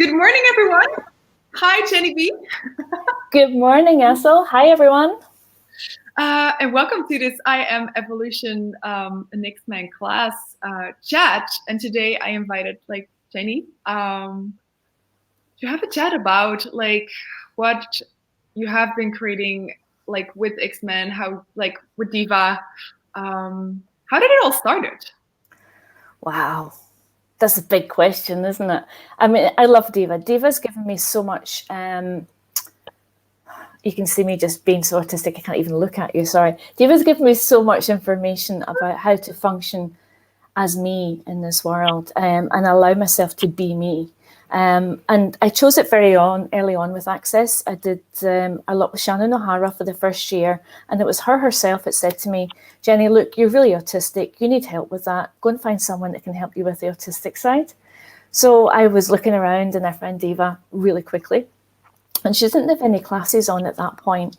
Good morning, everyone. Hi, Jeni Be. Good morning, Essel. Hi, everyone. And welcome to this I Am Evolution Next Man class chat. And today I invited Jeni to have a chat about what you have been creating with X-Men, how with Diva. How did it all started? Wow. That's a big question, isn't it? I mean, I love Diva. Diva's given me so much. You can see me just being so autistic, I can't even look at you, sorry. Diva's given me so much information about how to function as me in this world and allow myself to be me. And I chose it very early on with Access. I did a lot with Shannon O'Hara for the first year, and it was her herself that said to me, Jeni, look, you're really autistic. You need help with that. Go and find someone that can help you with the autistic side. So I was looking around and I found Diva really quickly. And she didn't have any classes on at that point.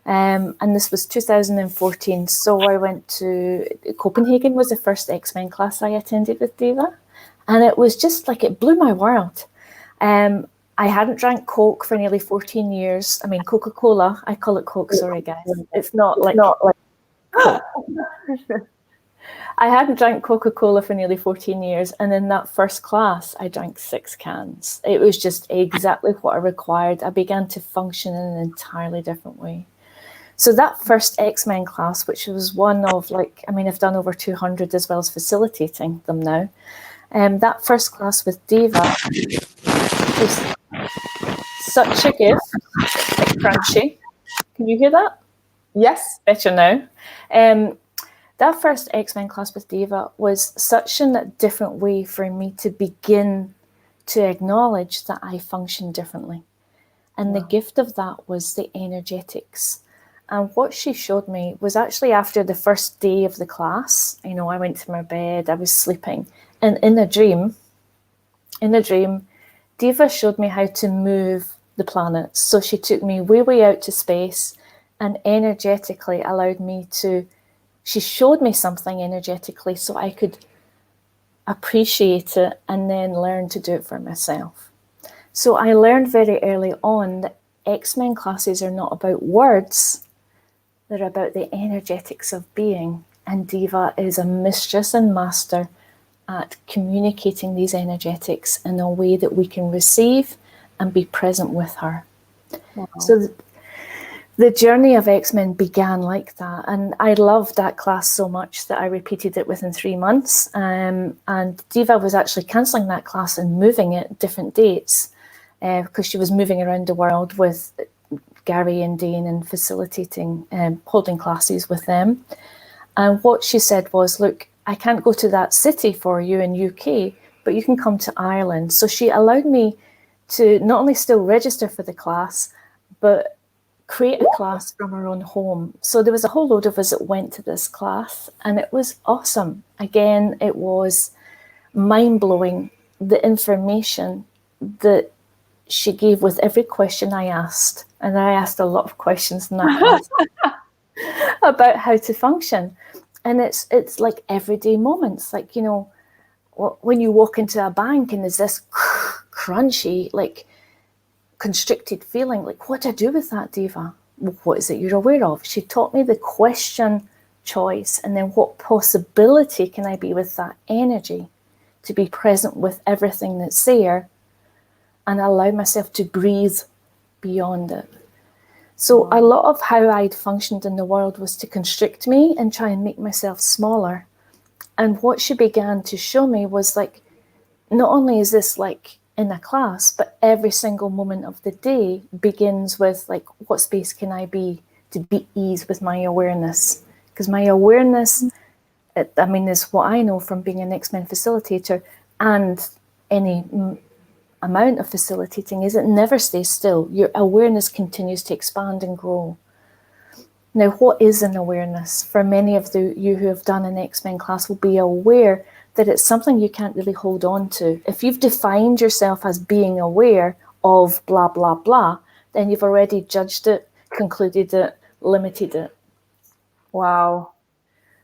And this was 2014. So I went to Copenhagen, was the first X-Men class I attended with Diva. And it was just like, it blew my world. I hadn't drank Coke for nearly 14 years. I mean, Coca-Cola, I call it Coke, sorry guys. It's not like I hadn't drank Coca-Cola for nearly 14 years. And in that first class, I drank 6 cans. It was just exactly what I required. I began to function in an entirely different way. So that first X-Men class, which was one of I've done over 200 as well as facilitating them now. That first class with Diva was such a gift. It's crunchy. Can you hear that? Yes. Better now. That first X-Men class with Diva was such a different way for me to begin to acknowledge that I function differently. And the gift of that was the energetics. And what she showed me was actually after the first day of the class, I went to my bed, I was sleeping. And in a dream, Diva showed me how to move the planets. So she took me way out to space and energetically allowed me to, she showed me something energetically so I could appreciate it and then learn to do it for myself. So I learned very early on that X-Men classes are not about words, they're about the energetics of being. And Diva is a mistress and master at communicating these energetics in a way that we can receive and be present with her. Wow. So the journey of X-Men began like that. And I loved that class so much that I repeated it within 3 months. And Diva was actually cancelling that class and moving it different dates because she was moving around the world with Gary and Dane and facilitating, holding classes with them. And what she said was, look, I can't go to that city for you in UK, but you can come to Ireland. So she allowed me to not only still register for the class, but create a class from her own home. So there was a whole load of us that went to this class and it was awesome. Again, it was mind-blowing, the information that she gave with every question I asked. And I asked a lot of questions in that class about how to function. And it's like everyday moments, like, when you walk into a bank and there's this crunchy, constricted feeling, what do I do with that, Diva? What is it you're aware of? She taught me the question choice and then what possibility can I be with that energy to be present with everything that's there and allow myself to breathe beyond it. So a lot of how I'd functioned in the world was to constrict me and try and make myself smaller. And what she began to show me was not only is this in a class, but every single moment of the day begins with what space can I be to be ease with my awareness? Because my awareness, is what I know from being an X-Men facilitator and any amount of facilitating is it never stays still. Your awareness continues to expand and grow. Now, what is an awareness? For many of you who have done an X-Men class will be aware that it's something you can't really hold on to. If you've defined yourself as being aware of blah, blah, blah, then you've already judged it, concluded it, limited it. Wow.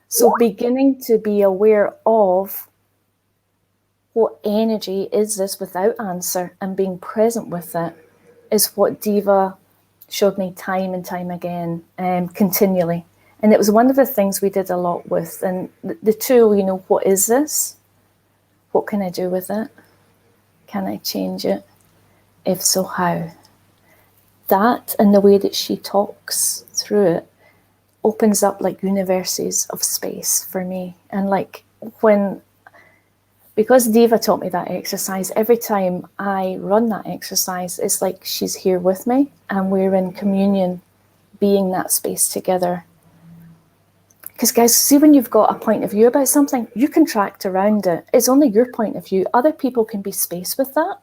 So beginning to be aware of what energy is this without answer, and being present with it is what Diva showed me time and time again, continually. And it was one of the things we did a lot with. And the tool, you know, what is this? What can I do with it? Can I change it? If so, how? That and the way that she talks through it opens up like universes of space for me. And like because Diva taught me that exercise, every time I run that exercise, it's like she's here with me and we're in communion, being that space together. Because guys, see, when you've got a point of view about something, you contract around it. It's only your point of view. Other people can be space with that,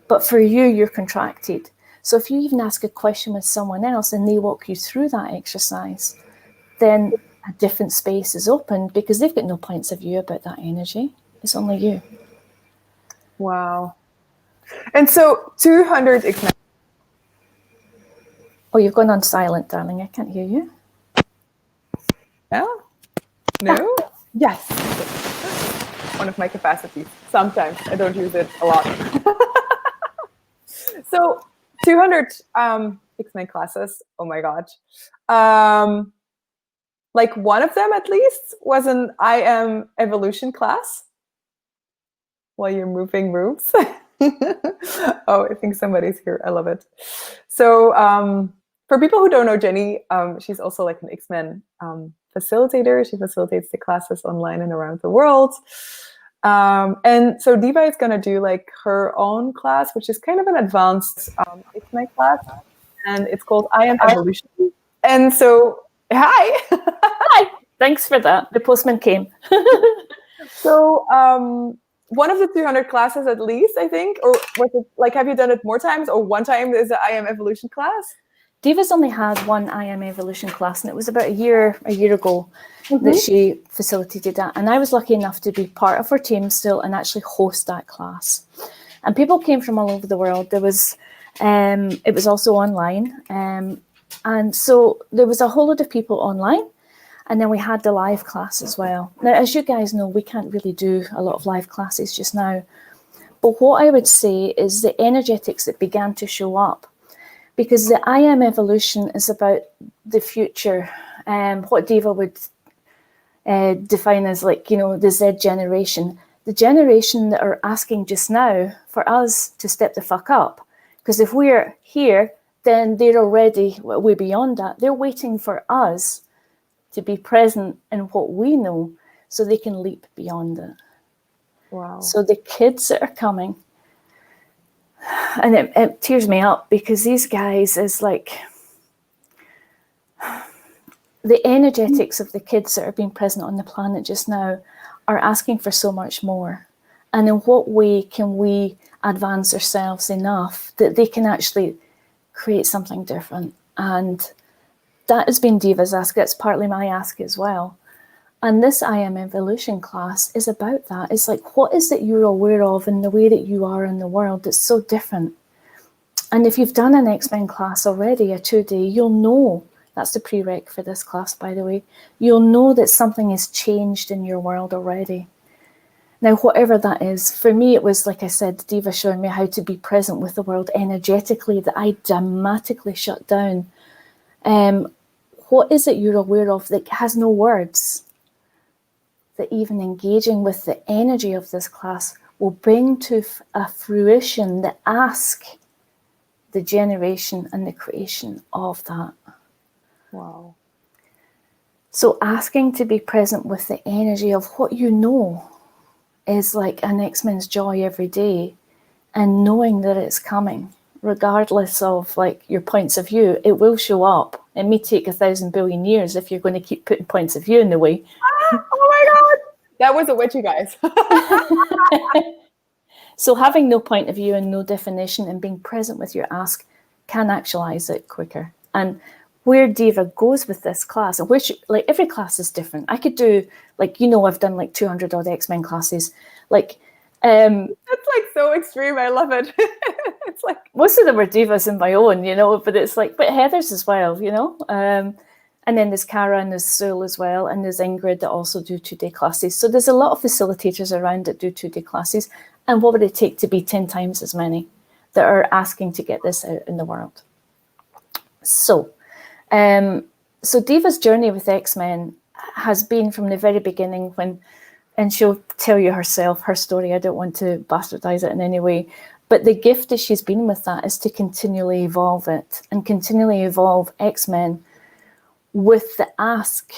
but for you, you're contracted. So if you even ask a question with someone else and they walk you through that exercise, then a different space is opened because they've got no points of view about that energy. It's only you. Wow. And so 200 ignites. Oh, you've gone on silent, darling. I can't hear you. Yeah? No? Yes. One of my capacities. Sometimes. I don't use it a lot. So 200 X-Men classes. Oh my God. Like one of them at least was an I Am Evolution class while you're moving rooms. Oh, I think somebody's here. I love it. So for people who don't know Jeni, she's also like an X-Men facilitator. She facilitates the classes online and around the world. And so Diva is going to do like her own class, which is kind of an advanced X-Men class. And it's called I Am Evolution. And so, hi. Hi. Thanks for that. The postman came. So one of the 200 classes at least, I think, or was it like, have you done it more times, or one time is the I Am Evolution class? Diva's only had one I Am Evolution class, and it was about a year ago that she facilitated that. And I was lucky enough to be part of her team still and actually host that class. And people came from all over the world. There was, it was also online. And so there was a whole lot of people online. And then we had the live class as well. Now, as you guys know, we can't really do a lot of live classes just now. But what I would say is the energetics that began to show up, because the I Am Evolution is about the future, what Diva would define as like, you know, the Z generation, the generation that are asking just now for us to step the fuck up. Because if we're here, then they're already way beyond that. They're waiting for us to be present in what we know so they can leap beyond it. Wow. So the kids that are coming, and it tears me up because these guys is like, the energetics of the kids that are being present on the planet just now are asking for so much more. And in what way can we advance ourselves enough that they can actually create something different? And that has been Diva's ask. That's partly my ask as well. And this I Am Evolution class is about that. It's like, what is it you're aware of in the way that you are in the world that's so different? And if you've done an X-Men class already, a 2-day, you'll know, that's the prereq for this class, by the way, you'll know that something has changed in your world already. Now, whatever that is, for me, it was, like I said, Diva showing me how to be present with the world energetically that I dramatically shut down. What is it you're aware of that has no words? That even engaging with the energy of this class will bring to a fruition the ask, the generation and the creation of that. Wow. So asking to be present with the energy of what you know is like an X-Men's joy every day, and knowing that it's coming, regardless of like your points of view, it will show up. It may take 1,000 billion years if you're going to keep putting points of view in the way. Oh my God. That was a witch, you guys. So having no point of view and no definition and being present with your ask can actualize it quicker. And where Diva goes with this class, and which like every class is different. I could do like, you know, I've done like 200 odd X-Men classes. Like, it's like so extreme. I love it. It's like most of them are Divas in my own, you know, but it's like, but Heather's as well, you know. And then there's Cara and there's Sul as well, and there's Ingrid that also do 2-day classes. So there's a lot of facilitators around that do 2-day classes. And what would it take to be 10 times as many that are asking to get this out in the world? So Diva's journey with X-Men has been from the very beginning when, and she'll tell you herself, her story, I don't want to bastardize it in any way, but the gift that she's been with that is to continually evolve it and continually evolve X-Men with the ask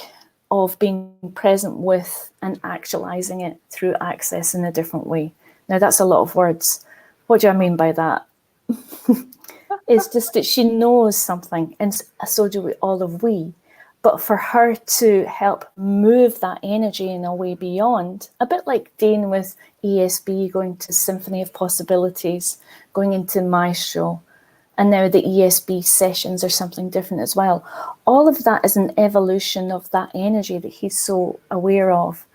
of being present with and actualizing it through access in a different way. Now, that's a lot of words. What do I mean by that? It's just that she knows something, and so do all of we. But for her to help move that energy in a way beyond, a bit like Dane with ESB, going to Symphony of Possibilities, going into Maestro, and now the ESB sessions are something different as well. All of that is an evolution of that energy that he's so aware of.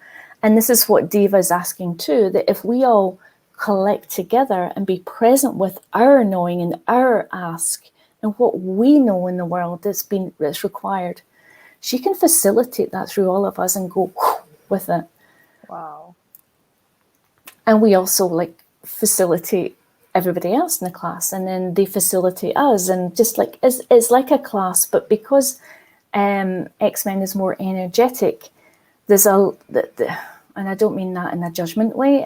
And this is what Diva is asking too, that if we all collect together and be present with our knowing and our ask and what we know in the world that's required, she can facilitate that through all of us and go with it. Wow. And we also facilitate everybody else in the class, and then they facilitate us, and just it's like a class, but because X-Men is more energetic, there's and I don't mean that in a judgment way.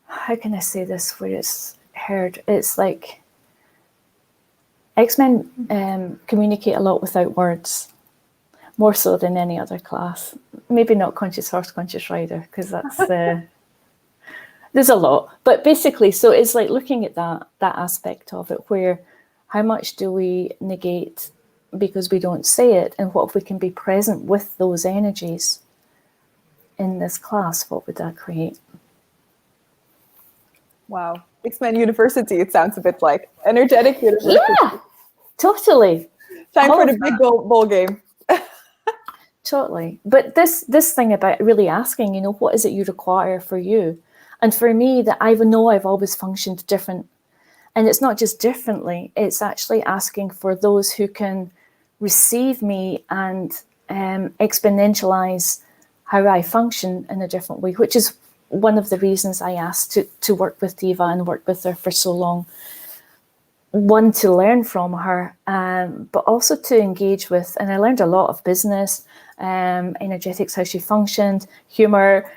How can I say this where it's heard? It's like X-Men communicate a lot without words, more so than any other class. Maybe not Conscious Horse, Conscious Rider, because that's there's a lot. But basically, so it's like looking at that aspect of it, where how much do we negate because we don't say it, and what if we can be present with those energies in this class? What would that create? Wow. X-Men University, it sounds a bit like energetic university. Yeah, totally. Time for the big bowl game. Totally. But this thing about really asking, what is it you require for you? And for me, that I know I've always functioned different. And it's not just differently, it's actually asking for those who can receive me and exponentialize how I function in a different way, which is one of the reasons I asked to work with Diva and work with her for so long. One, to learn from her, but also to engage with, and I learned a lot of business, energetics, how she functioned, humor,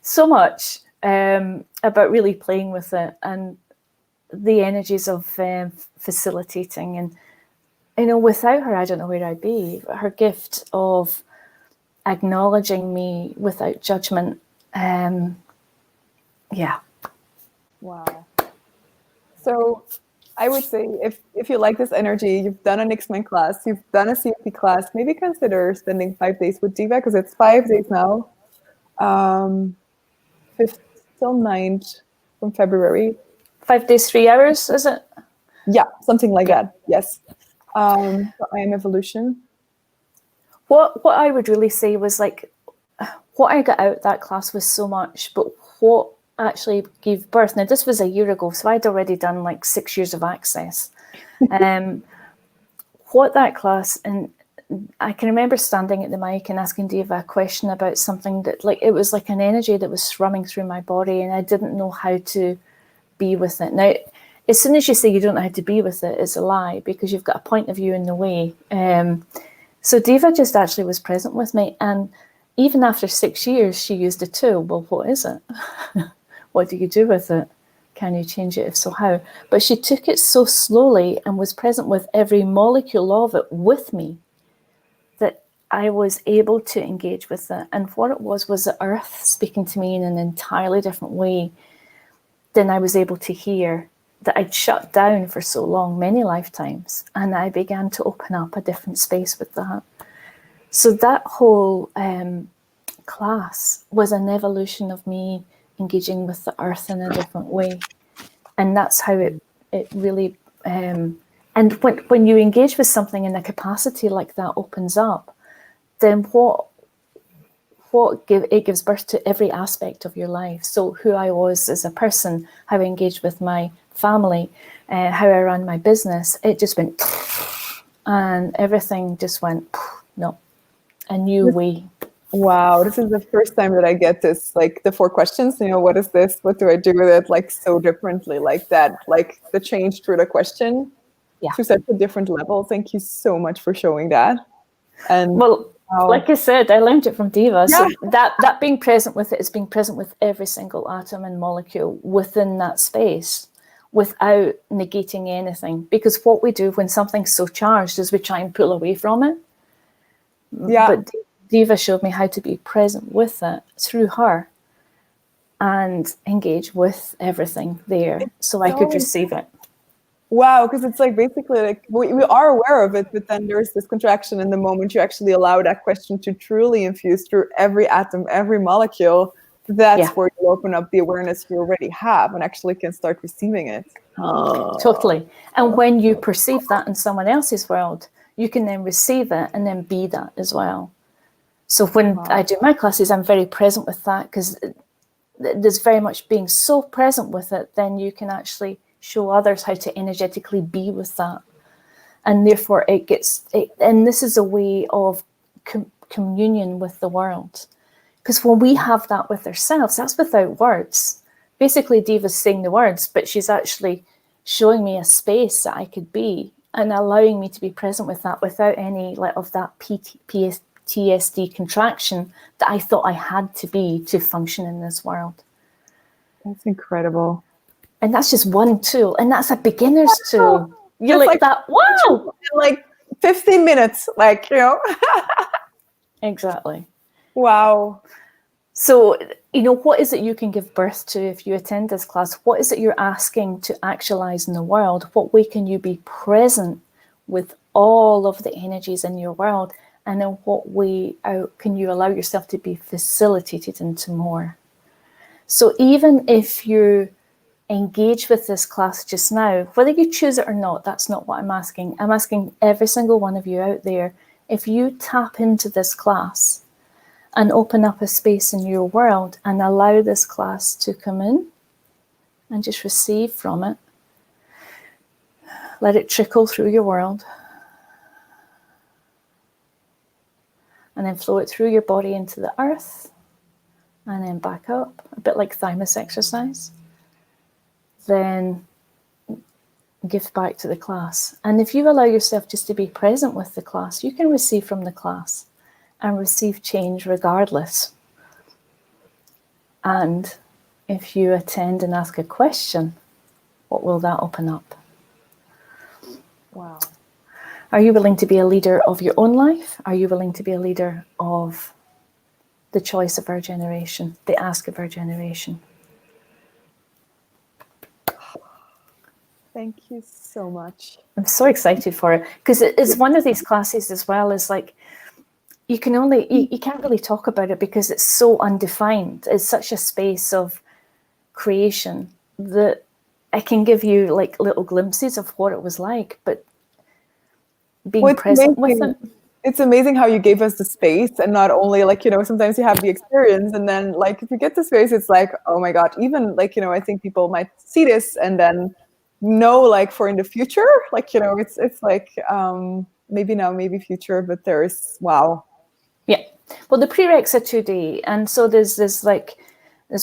so much about really playing with it and the energies of facilitating. And without her, I don't know where I'd be. Her gift of acknowledging me without judgment. Yeah. Wow. So I would say if you like this energy, you've done an X-Men class, you've done a CFP class, maybe consider spending 5 days with Diva, because it's 5 days now. 5th till 9th from February. 5 days, 3 hours, is it? Yeah, something like that. Yes. So I Am Evolution. What I would really say was what I got out that class was so much, but what actually gave birth. Now, this was a year ago, so I'd already done 6 years of access. What that class, and I can remember standing at the mic and asking Diva a question about something that it was like an energy that was thrumming through my body, and I didn't know how to be with it. Now, as soon as you say you don't know how to be with it, it's a lie, because you've got a point of view in the way. So Diva just actually was present with me, and even after 6 years, she used a tool. Well, what is it? What do you do with it? Can you change it? If so, how? But she took it so slowly and was present with every molecule of it with me that I was able to engage with it. And what it was the earth speaking to me in an entirely different way than I was able to hear, that I'd shut down for so long, many lifetimes. And I began to open up a different space with that. So that whole class was an evolution of me engaging with the earth in a different way. And that's how it really, and when you engage with something in a capacity like that opens up, then it gives birth to every aspect of your life. So who I was as a person, how I engaged with my family, how I ran my business, it just went, and everything just went, no, a new way. Wow, this is the first time that I get this, like the 4 questions, what is this? What do I do with it? Like so differently like that, like the change through the question to such a different level. Thank you so much for showing that. And well, like I said, I learned it from Diva. So that being present with it is being present with every single atom and molecule within that space without negating anything. Because what we do when something's so charged is we try and pull away from it. Yeah. But Diva showed me how to be present with it through her and engage with everything there so I could receive it. Wow, because it's like basically like we are aware of it, but then there's this contraction in the moment you actually allow that question to truly infuse through every atom, every molecule. That's where you open up the awareness you already have and actually can start receiving it. Totally. And when you perceive that in someone else's world, you can then receive it and then be that as well. So when I do my classes, I'm very present with that because there's very much being so present with it, then you can actually show others how to energetically be with that. And therefore and this is a way of communion with the world. Because when we have that with ourselves, that's without words. Basically, Diva's saying the words, but she's actually showing me a space that I could be and allowing me to be present with that without any of that PTSD contraction that I thought I had to be to function in this world. That's incredible. And that's just one tool. And that's a beginner's tool. You're like that, wow! Like 15 minutes, Exactly. Wow. So, what is it you can give birth to if you attend this class? What is it you're asking to actualize in the world? What way can you be present with all of the energies in your world? And in what way can you allow yourself to be facilitated into more? So even if you engage with this class just now, whether you choose it or not, that's not what I'm asking. I'm asking every single one of you out there, if you tap into this class and open up a space in your world and allow this class to come in and just receive from it, let it trickle through your world, and then flow it through your body into the earth, and then back up, a bit like thymus exercise. Then give back to the class. And if you allow yourself just to be present with the class, you can receive from the class and receive change regardless. And if you attend and ask a question, what will that open up? Wow. Are you willing to be a leader of your own life? Are you willing to be a leader of the choice of our generation, the ask of our generation? Thank you so much. I'm so excited for it because it's one of these classes as well as like you can't really talk about it because it's so undefined. It's such a space of creation that I can give you like little glimpses of what it was like, but being present with it. It's amazing how you gave us the space and not only like, sometimes you have the experience and then like if you get the space, it's like, oh my God, even like, I think people might see this and then know like for in the future, like, it's like maybe now, maybe future, but there's, wow. Yeah. Well, the prereqs are 2D. And so there's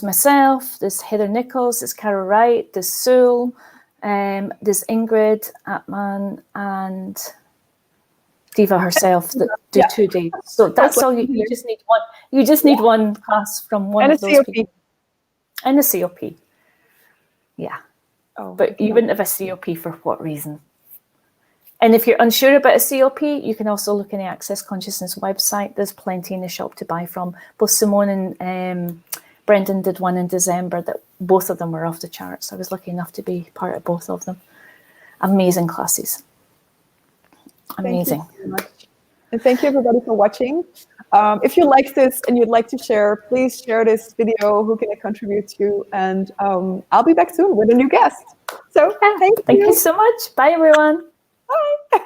myself, there's Heather Nichols, there's Cara Wright, there's Sue, there's Ingrid Atman and Diva herself that do 2D. So that's all you just need one. You just need one class from one of those people. And a COP. Yeah. Oh, but you wouldn't have a COP for what reason? And if you're unsure about a COP, you can also look in the Access Consciousness website. There's plenty in the shop to buy from. Both Simone and Brendan did one in December that both of them were off the charts. I was lucky enough to be part of both of them. Amazing classes. Amazing. Thank you so much. And thank you everybody for watching. If you like this and you'd like to share, please share this video. Who can I contribute to? And I'll be back soon with a new guest. So thank you. Thank you so much. Bye, everyone. Bye.